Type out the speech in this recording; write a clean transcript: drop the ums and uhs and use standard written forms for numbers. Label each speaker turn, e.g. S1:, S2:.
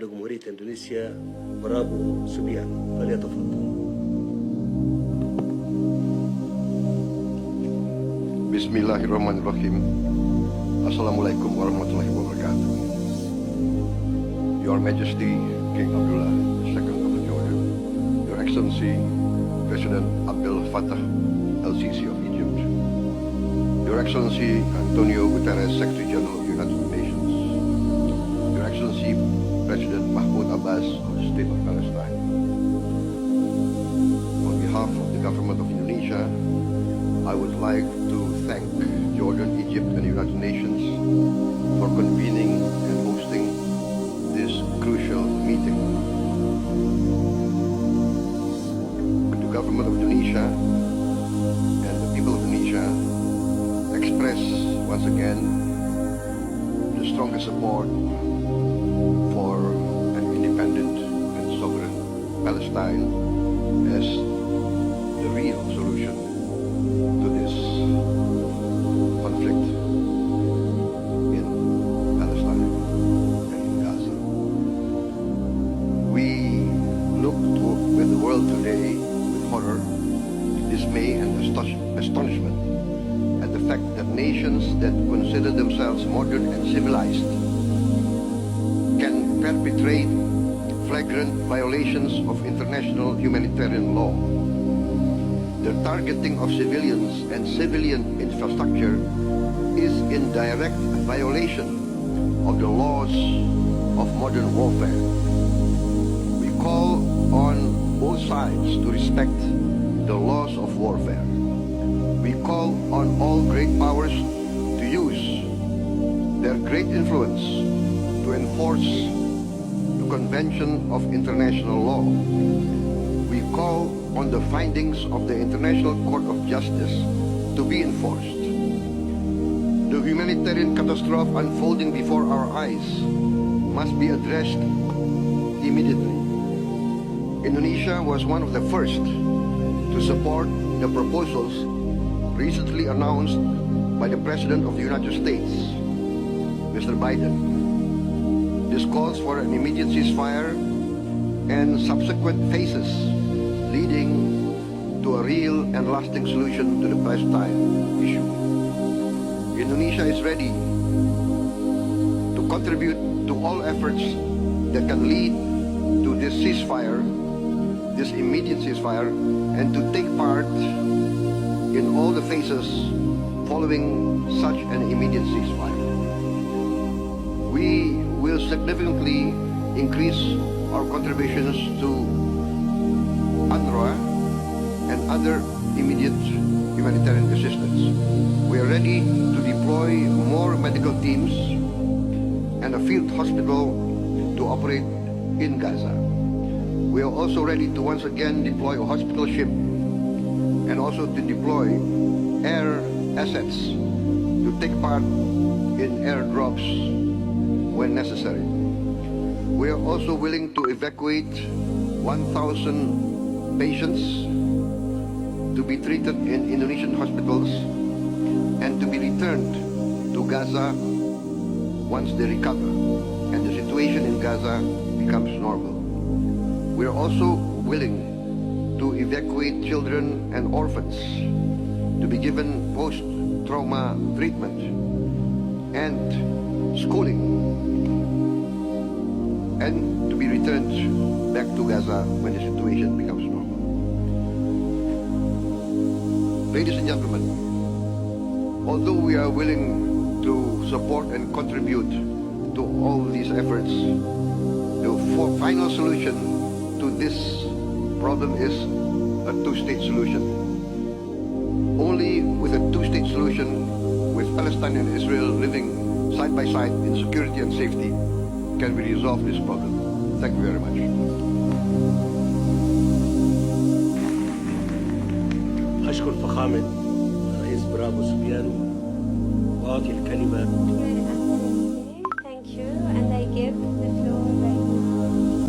S1: لجمهورية إندونيسيا prabowo subianto فليتفضل.
S2: Bismillahirrahmanirrahim. Assalamualaikum warahmatullahi wabarakatuh. Your Majesty, King Abdullah II of Jordan, Your Excellency, President Abdel Fattah el-Sisi of Egypt, Your Excellency Antonio Guterres, Secretary General of the United Nations, Your Excellency President Mahmoud Abbas of the State of Palestine. On behalf of the government of Indonesia, I would like to thank Jordan, Egypt, and the United Nations for convening and hosting this crucial meeting. The government of Indonesia and the people of Indonesia express once again the strongest support for an independent and sovereign Palestine as the real solution to this conflict in Palestine and in Gaza. We look with the world today with horror, dismay, and astonishment at the fact that nations that consider themselves modern and civilized can perpetrate flagrant violations of international humanitarian law. The targeting of civilians and civilian infrastructure is in direct violation of the laws of modern warfare. We call on both sides to respect the laws of warfare. We call on all great powers to use their great influence to enforce the Convention of International Law. We call on the findings of the International Court of Justice to be enforced. The humanitarian catastrophe unfolding before our eyes must be addressed immediately. Indonesia was one of the first to support the proposals recently announced by the President of the United States, Mr. Biden. This calls for an immediate ceasefire and subsequent phases leading to a real and lasting solution to the Palestine issue. Indonesia is ready to contribute to all efforts that can lead to this ceasefire, this immediate ceasefire, and to take part in all the phases following such an immediate ceasefire. We will significantly increase our contributions to UNRWA and other immediate humanitarian assistance. We are ready to deploy more medical teams and a field hospital to operate in Gaza. We are also ready to once again deploy a hospital ship and also to deploy air assets to take part in airdrops when necessary. We are also willing to evacuate 1,000 patients to be treated in Indonesian hospitals and to be returned to Gaza once they recover and the situation in Gaza becomes normal. We are also willing to evacuate children and orphans to be given post-trauma treatment and schooling and to be returned back to Gaza when the situation becomes normal. Ladies and gentlemen, although we are willing to support and contribute to all these efforts, the final solution to this problem is a two-state solution. Only with a two-state solution, with Palestine and Israel living side by side in security and safety, can we resolve this problem. Thank you very much.
S1: أشكر فخامة رئيس prabowo subianto وأعطي الكلمة